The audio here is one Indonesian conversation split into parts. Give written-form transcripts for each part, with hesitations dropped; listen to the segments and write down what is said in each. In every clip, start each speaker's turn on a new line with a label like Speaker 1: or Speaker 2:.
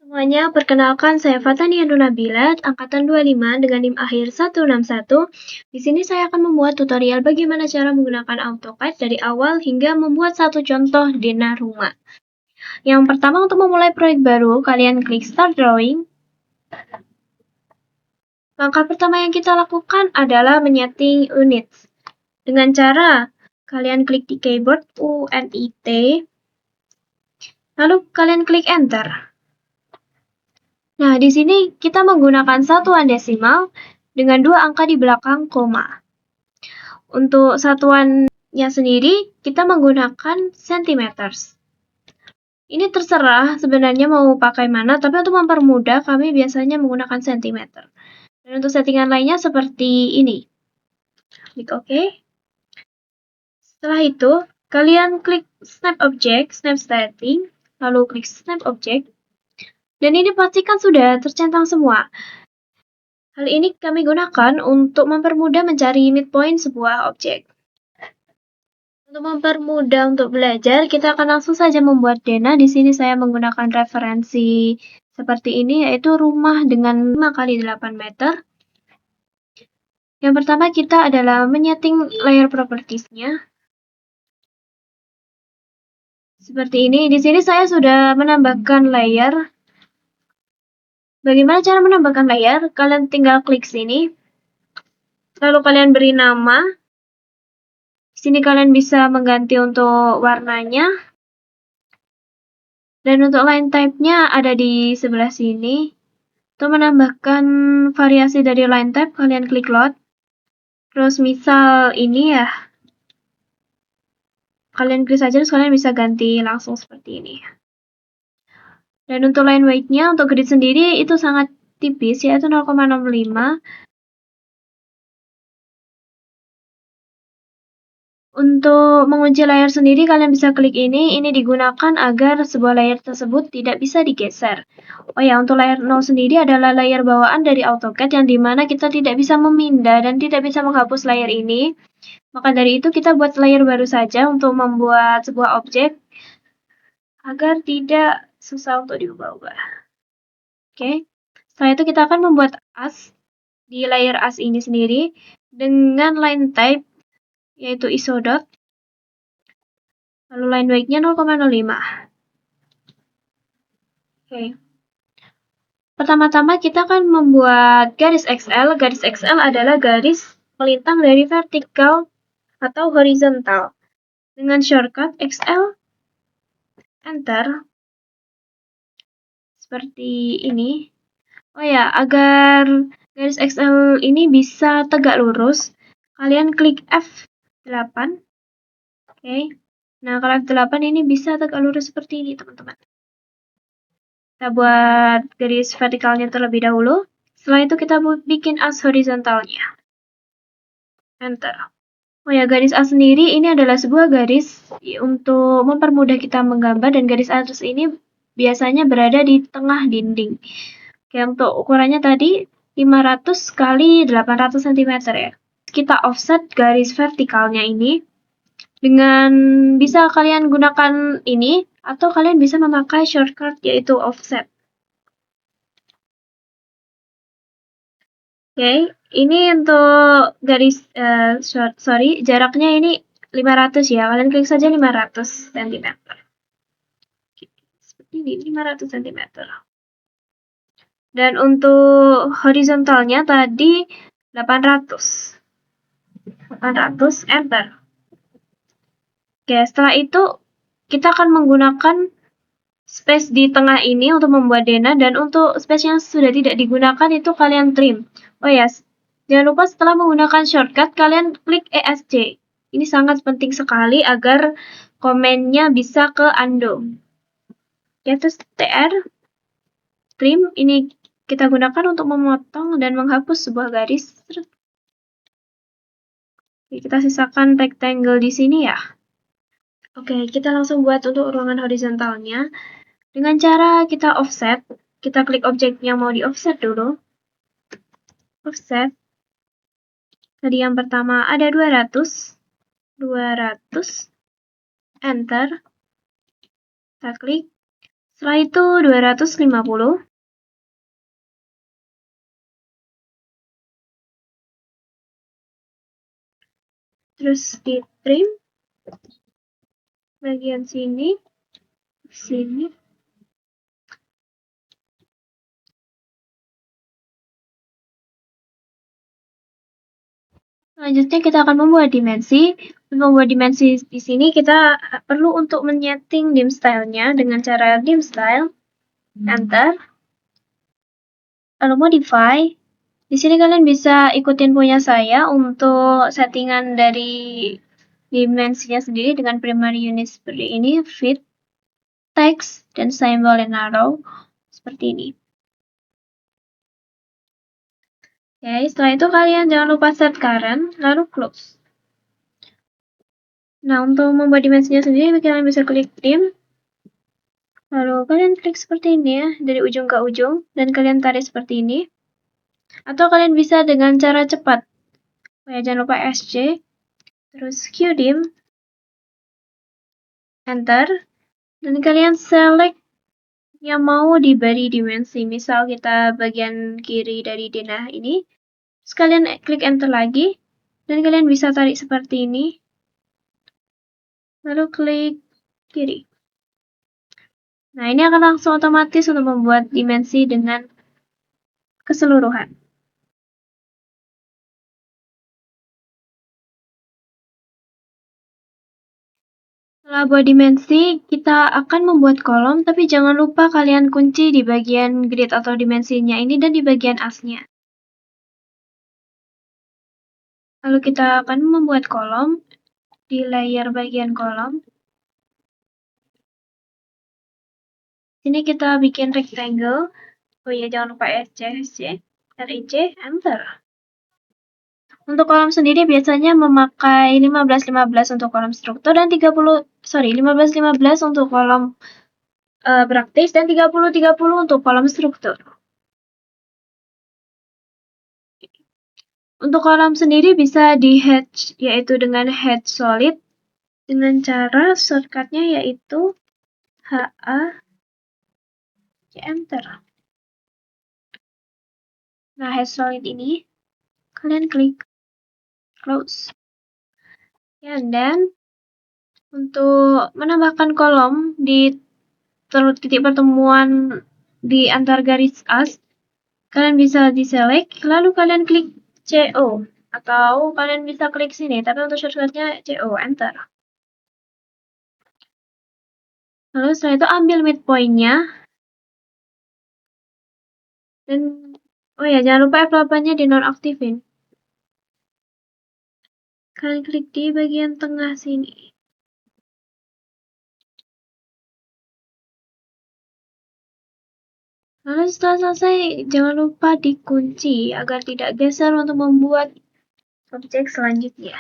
Speaker 1: Semuanya, perkenalkan saya Fatania Nunabilat, angkatan 25 dengan NIM akhir 161. Di sini saya akan membuat tutorial bagaimana cara menggunakan AutoCAD dari awal hingga membuat satu contoh denah rumah. Yang pertama, untuk memulai proyek baru, kalian klik Start Drawing. Langkah pertama yang kita lakukan adalah menyeting units. Dengan cara kalian klik di keyboard UNIT, lalu kalian klik Enter. Nah, di sini kita menggunakan satuan desimal dengan 2 angka di belakang koma. Untuk satuannya sendiri, kita menggunakan centimeters. Ini terserah sebenarnya mau pakai mana, tapi untuk mempermudah kami biasanya menggunakan centimeter. Dan untuk settingan lainnya seperti ini. Klik OK. Setelah itu, kalian klik Snap Object, Snap Setting, lalu klik Snap Object. Dan ini pastikan sudah tercentang semua. Hal ini kami gunakan untuk mempermudah mencari midpoint sebuah objek. Untuk mempermudah untuk belajar, kita akan langsung saja membuat denah. Di sini saya menggunakan referensi seperti ini, yaitu rumah dengan 5 x 8 meter. Yang pertama kita adalah menyeting layer properties-nya. Seperti ini. Di sini saya sudah menambahkan layer. Bagaimana cara menambahkan layer? Kalian tinggal klik sini. Lalu kalian beri nama. Di sini kalian bisa mengganti untuk warnanya. Dan untuk line type-nya ada di sebelah sini. Untuk menambahkan variasi dari line type, kalian klik load. Terus misal ini ya, kalian klik saja terus kalian bisa ganti langsung seperti ini. Dan untuk line weight-nya, untuk grid sendiri itu sangat tipis, yaitu 0,65. Untuk mengunci layar sendiri, kalian bisa klik ini. Ini digunakan agar sebuah layar tersebut tidak bisa digeser. Oh ya, untuk layar 0 sendiri adalah layar bawaan dari AutoCAD yang dimana kita tidak bisa memindah dan tidak bisa menghapus layar ini. Maka dari itu kita buat layer baru saja untuk membuat sebuah objek agar tidak susah untuk diubah-ubah. Oke. Setelah itu kita akan membuat as di layer as ini sendiri dengan line type yaitu isodot. Lalu line weight-nya 0,05. Oke. Pertama-tama kita akan membuat garis XL. Garis XL adalah garis melintang dari vertikal atau horizontal. Dengan shortcut XL, Enter. Seperti ini. Oh ya, agar garis XL ini bisa tegak lurus, kalian klik F8. Oke. Nah, kalau F8 ini bisa tegak lurus seperti ini, teman-teman. Kita buat garis vertikalnya terlebih dahulu. Setelah itu kita bikin as horizontalnya. Enter. Oh ya, garis as sendiri ini adalah sebuah garis untuk mempermudah kita menggambar, dan garis as ini biasanya berada di tengah dinding. Oke, untuk ukurannya tadi 500 x 800 cm ya. Kita offset garis vertikalnya ini dengan bisa kalian gunakan ini atau kalian bisa memakai shortcut yaitu offset. Oke, ini untuk garis jaraknya ini 500 ya. Kalian klik saja 500 cm. Seperti ini 500 cm. Dan untuk horizontalnya tadi 800. 800, enter. Oke, setelah itu kita akan menggunakan space di tengah ini untuk membuat denah, dan untuk space yang sudah tidak digunakan itu kalian trim. Oh ya, jangan lupa setelah menggunakan shortcut kalian klik ESC. Ini sangat penting sekali agar komennya bisa ke undo. Ya, terus TR, trim, ini kita gunakan untuk memotong dan menghapus sebuah garis. Oke, kita sisakan rectangle di sini ya. Oke, kita langsung buat untuk ruangan horizontalnya. Dengan cara kita offset, kita klik objek yang mau di offset dulu. Offset. Tadi yang pertama ada 200. 200. Enter. Kita klik. Setelah itu 250. Terus di trim bagian sini, sini. Selanjutnya kita akan membuat dimensi. Untuk membuat dimensi di sini kita perlu untuk menyeting dim style-nya dengan cara dim style, enter, lalu modify. Di sini kalian bisa ikutin punya saya untuk settingan dari dimensinya sendiri dengan primary unit seperti ini, fit, text, dan symbol and arrow seperti ini. Oke, setelah itu kalian jangan lupa set current, lalu close. Nah, untuk membuat dimensinya sendiri, kalian bisa klik dim, lalu kalian klik seperti ini ya, dari ujung ke ujung, dan kalian tarik seperti ini. Atau kalian bisa dengan cara cepat. Ya, jangan lupa SC, terus QDim, enter, dan kalian select yang mau diberi dimensi. Misal kita bagian kiri dari denah ini, terus kalian klik enter lagi, dan kalian bisa tarik seperti ini, lalu klik kiri. Nah, ini akan langsung otomatis untuk membuat dimensi dengan keseluruhan. Setelah buat dimensi, kita akan membuat kolom, tapi jangan lupa kalian kunci di bagian grid atau dimensinya ini dan di bagian asnya. Lalu kita akan membuat kolom di layer bagian kolom. Sini kita bikin rectangle. Oh iya, jangan lupa SC, RIC, enter. Untuk kolom sendiri biasanya memakai 15-15 untuk kolom struktur dan 15-15 untuk kolom praktis dan 30-30 untuk kolom struktur. Untuk kolom sendiri bisa di hatch, yaitu dengan hatch solid dengan cara shortcutnya yaitu HA, enter. Nah, hatch solid ini kalian klik close. Ya, dan untuk menambahkan kolom di titik pertemuan di antar garis as, kalian bisa di-select, lalu kalian klik CO, atau kalian bisa klik sini, tapi untuk shortcutnya CO, enter. Lalu setelah itu ambil midpoint-nya, dan oh ya, jangan lupa F8-nya dinonaktifin. Kalian klik di bagian tengah sini. Lalu setelah selesai, jangan lupa dikunci agar tidak geser untuk membuat objek selanjutnya.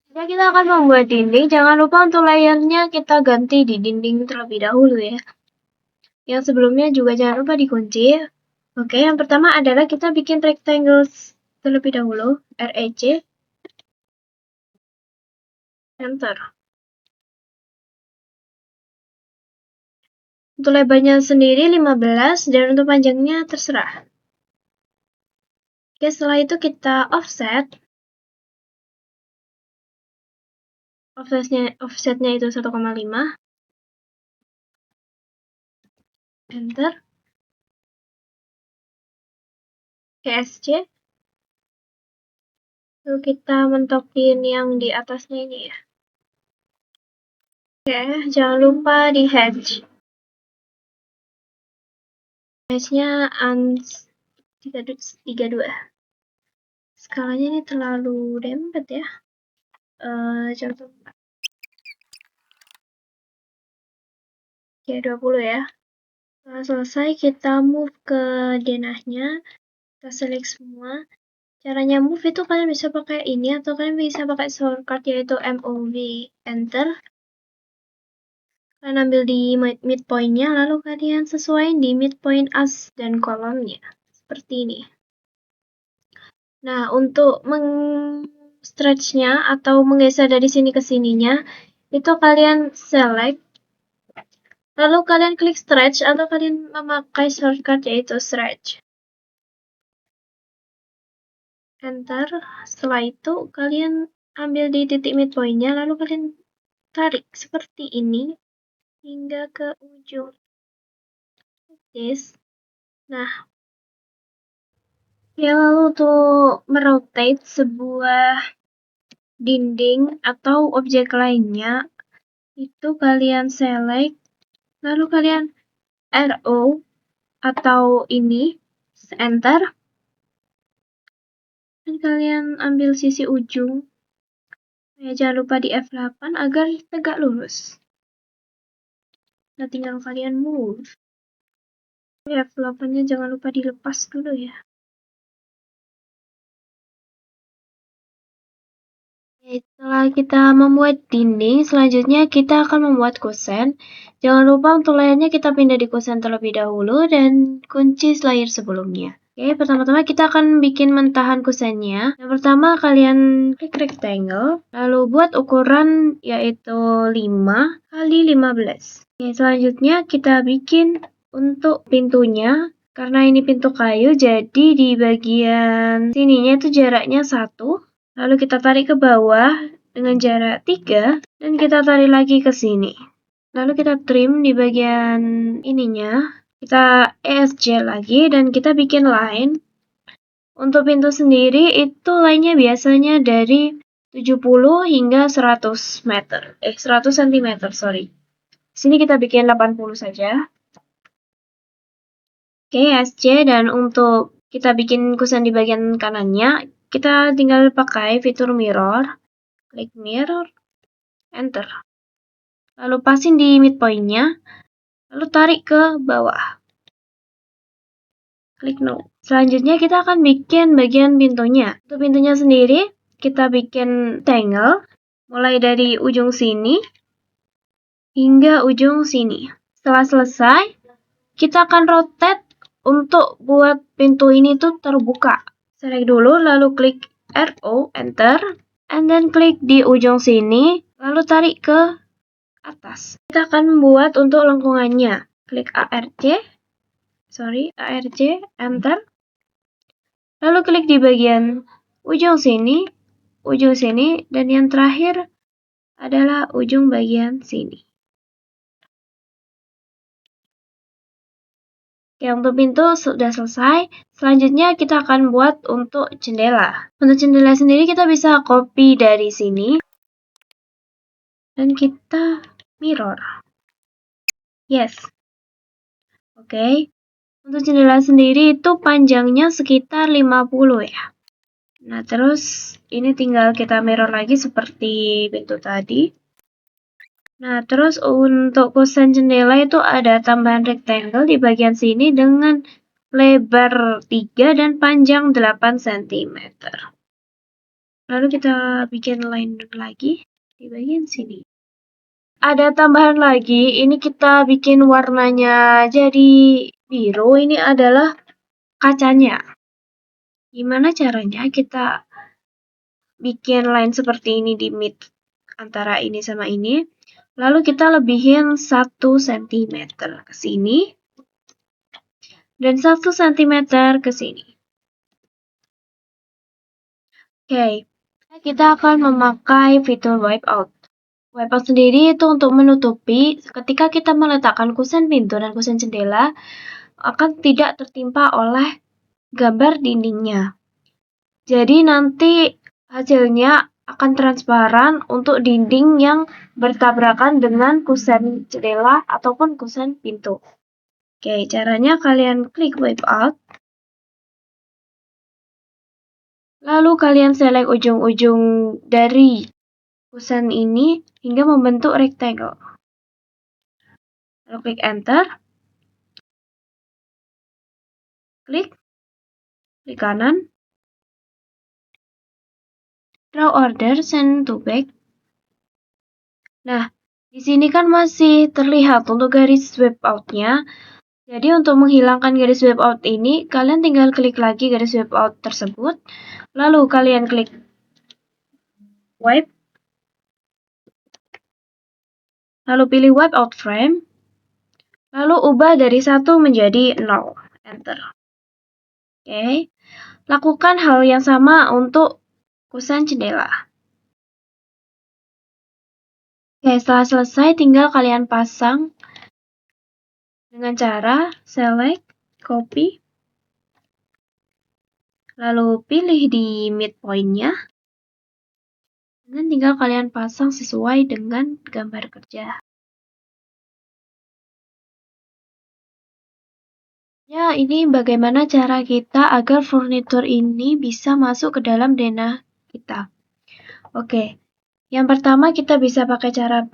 Speaker 1: Jika kita akan membuat dinding, jangan lupa untuk layernya kita ganti di dinding terlebih dahulu ya. Yang sebelumnya juga jangan lupa dikunci. Oke, yang pertama adalah kita bikin rectangle terlebih dahulu, REC, enter. Untuk lebarnya sendiri 15 dan untuk panjangnya terserah. Oke, setelah itu kita offset. Offsetnya itu 1,5. Enter. KSC. Lalu kita mentokin yang di atasnya ini ya. Oke, jangan lupa di hatch. Hatchnya ANS 32. Skalanya ini terlalu dempet ya. Contoh. Oke, 20 ya. Setelah selesai kita move ke denahnya. Kita select semua. Caranya move itu kalian bisa pakai ini atau kalian bisa pakai shortcut yaitu MOV, enter. Kalian ambil di midpoint-nya, lalu kalian sesuaiin di midpoint as dan kolomnya. Seperti ini. Nah, untuk stretch-nya atau menggeser dari sini ke sininya, itu kalian select Lalu kalian klik stretch atau kalian memakai shortcut yaitu stretch. Enter. Setelah itu kalian ambil di titik midpoint-nya, lalu kalian tarik seperti ini hingga ke ujung. This. Nah, ya lalu untuk merotate sebuah dinding atau objek lainnya, itu kalian select, lalu kalian arrow atau ini, enter, dan kalian ambil sisi ujung. Ya, jangan lupa di F8 agar tegak lurus. Nah, tinggal kalian move. F8-nya jangan lupa dilepas dulu ya. Setelah kita membuat dinding, selanjutnya kita akan membuat kusen. Jangan lupa untuk layarnya kita pindah di kusen terlebih dahulu dan kunci layar sebelumnya. Oke, pertama-tama kita akan bikin mentahan kusennya. Yang pertama kalian klik rectangle, lalu buat ukuran yaitu 5 kali 15. Oke, selanjutnya kita bikin untuk pintunya. Karena ini pintu kayu, jadi di bagian sininya itu jaraknya 1. Lalu kita tarik ke bawah dengan jarak 3 dan kita tarik lagi ke sini. Lalu kita trim di bagian ininya. Kita ESC lagi dan kita bikin line. Untuk pintu sendiri itu line-nya biasanya dari 70 hingga 100 meter. 100 cm, sorry. Sini kita bikin 80 saja. Oke, ESC, dan untuk kita bikin kusen di bagian kanannya, kita tinggal pakai fitur mirror. Klik mirror, enter. Lalu pasin di midpoint-nya, lalu tarik ke bawah. Klik no. Selanjutnya kita akan bikin bagian pintunya. Untuk pintunya sendiri, kita bikin rectangle, mulai dari ujung sini hingga ujung sini. Setelah selesai, kita akan rotate untuk buat pintu ini tuh terbuka. Select dulu, lalu klik arrow, enter, and then klik di ujung sini, lalu tarik ke atas. Kita akan membuat untuk lengkungannya. Klik ARC, enter. Lalu klik di bagian ujung sini, dan yang terakhir adalah ujung bagian sini. Oke, untuk pintu sudah selesai. Selanjutnya kita akan buat untuk jendela. Untuk jendela sendiri kita bisa copy dari sini. Dan kita mirror. Yes. Oke. Untuk jendela sendiri itu panjangnya sekitar 50 ya. Nah, terus ini tinggal kita mirror lagi seperti pintu tadi. Nah, terus untuk kusen jendela itu ada tambahan rectangle di bagian sini dengan lebar 3 dan panjang 8 cm. Lalu kita bikin line lagi di bagian sini. Ada tambahan lagi, ini kita bikin warnanya jadi biru, ini adalah kacanya. Gimana caranya kita bikin line seperti ini di mid antara ini sama ini. Lalu kita lebihin 1 cm ke sini dan 1 cm ke sini. Oke, kita akan memakai fitur wipeout. Wipeout sendiri itu untuk menutupi ketika kita meletakkan kusen pintu dan kusen jendela akan tidak tertimpa oleh gambar dindingnya. Jadi nanti hasilnya akan transparan untuk dinding yang bertabrakan dengan kusen jendela ataupun kusen pintu. Oke, caranya kalian klik wipeout. Lalu kalian select ujung-ujung dari kusen ini hingga membentuk rectangle. Lalu klik enter. Klik kanan. Draw order, send to back. Nah, di sini kan masih terlihat untuk garis wipeout-nya. Jadi untuk menghilangkan garis wipeout ini, kalian tinggal klik lagi garis wipeout tersebut. Lalu kalian klik wipe. Lalu pilih wipeout frame. Lalu ubah dari 1 menjadi 0. Enter. Oke. Lakukan hal yang sama untuk kusen jendela. Oke, setelah selesai tinggal kalian pasang dengan cara select, copy, lalu pilih di midpoint-nya, dan tinggal kalian pasang sesuai dengan gambar kerja. Ya, ini bagaimana cara kita agar furnitur ini bisa masuk ke dalam denah kita. Oke, yang pertama kita bisa pakai cara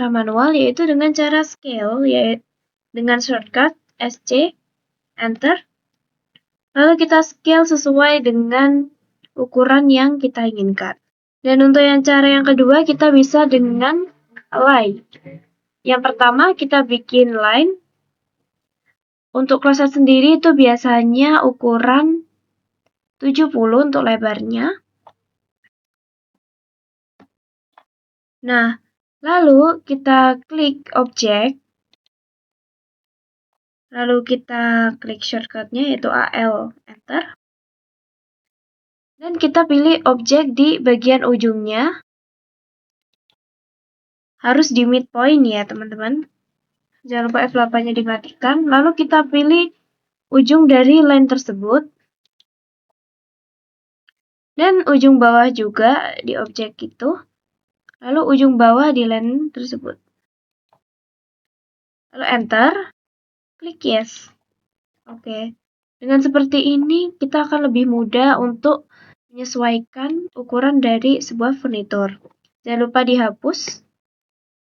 Speaker 1: manual, yaitu dengan cara scale, yaitu dengan shortcut SC, Enter. Lalu kita scale sesuai dengan ukuran yang kita inginkan. Dan untuk cara yang kedua kita bisa dengan line. Yang pertama kita bikin line. Untuk kloset sendiri itu biasanya ukuran 70 untuk lebarnya. Nah, lalu kita klik objek. Lalu kita klik shortcutnya yaitu AL, Enter. Dan kita pilih objek di bagian ujungnya. Harus di midpoint ya teman-teman. Jangan lupa F8-nya dimatikan. Lalu kita pilih ujung dari line tersebut. Dan ujung bawah juga di objek itu. Lalu ujung bawah di line tersebut. Lalu Enter. Klik Yes. Oke. Dengan seperti ini kita akan lebih mudah untuk menyesuaikan ukuran dari sebuah furnitur. Jangan lupa dihapus.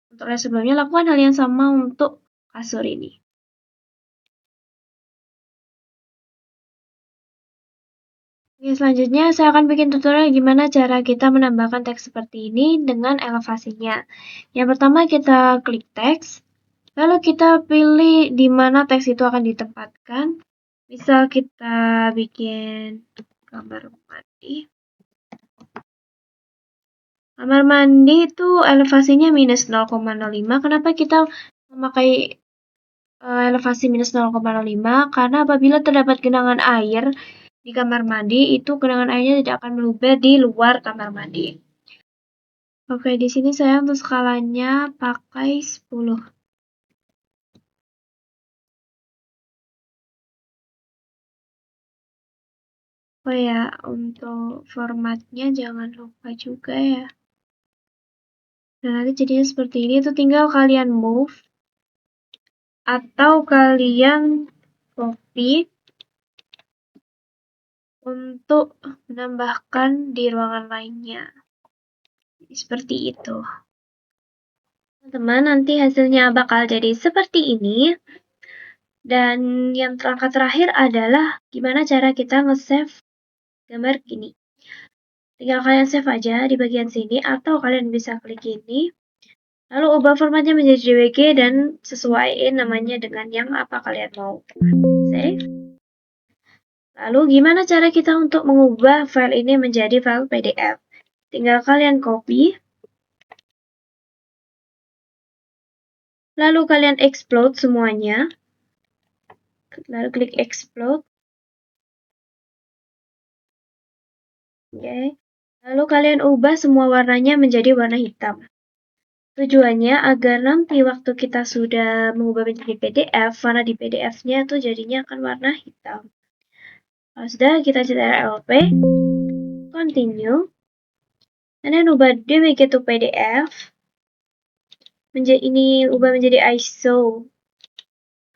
Speaker 1: Untuk yang sebelumnya, lakukan hal yang sama untuk kasur ini. Oke, selanjutnya saya akan bikin tutorial gimana cara kita menambahkan teks seperti ini dengan elevasinya. Yang pertama kita klik teks, lalu kita pilih di mana teks itu akan ditempatkan. Misal kita bikin kamar mandi. Kamar mandi itu elevasinya minus 0,05. Kenapa kita memakai elevasi minus 0,05? Karena apabila terdapat genangan air di kamar mandi, itu genangan airnya tidak akan meluber di luar kamar mandi. Oke, di sini saya untuk skalanya pakai 10. Oh ya, untuk formatnya jangan lupa juga ya. Nah, nanti jadinya seperti ini, itu tinggal kalian move atau kalian copy untuk menambahkan di ruangan lainnya. Seperti itu. Teman-teman, nanti hasilnya bakal jadi seperti ini. Dan yang langkah terakhir adalah gimana cara kita nge-save gambar gini. Tinggal kalian save aja di bagian sini atau kalian bisa klik ini. Lalu ubah formatnya menjadi DWG dan sesuaiin namanya dengan yang apa kalian mau. Save. Lalu gimana cara kita untuk mengubah file ini menjadi file PDF? Tinggal kalian copy. Lalu kalian explode semuanya. Lalu klik explode. Oke. Lalu kalian ubah semua warnanya menjadi warna hitam. Tujuannya agar nanti waktu kita sudah mengubah menjadi PDF, warna di PDF-nya tuh jadinya akan warna hitam. Kalau sudah, kita CTRL-P, continue, dan ubah DWG to PDF. Ini ubah menjadi ISO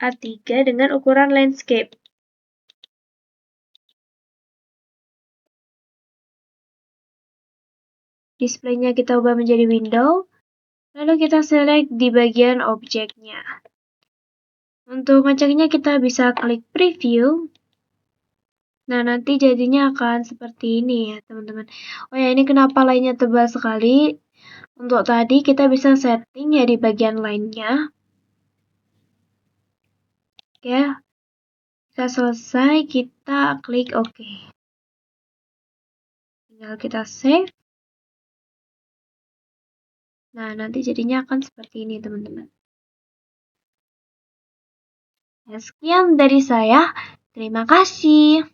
Speaker 1: A3 dengan ukuran landscape. Displaynya kita ubah menjadi window, lalu kita select di bagian objeknya. Untuk ngeceknya kita bisa klik preview. Nah, nanti jadinya akan seperti ini ya, teman-teman. Oh ya, ini kenapa line-nya tebal sekali? Untuk tadi kita bisa setting ya di bagian line-nya. Oke. Jika selesai, kita klik OK. Tinggal kita save. Nah, nanti jadinya akan seperti ini, teman-teman. Sekian dari saya. Terima kasih.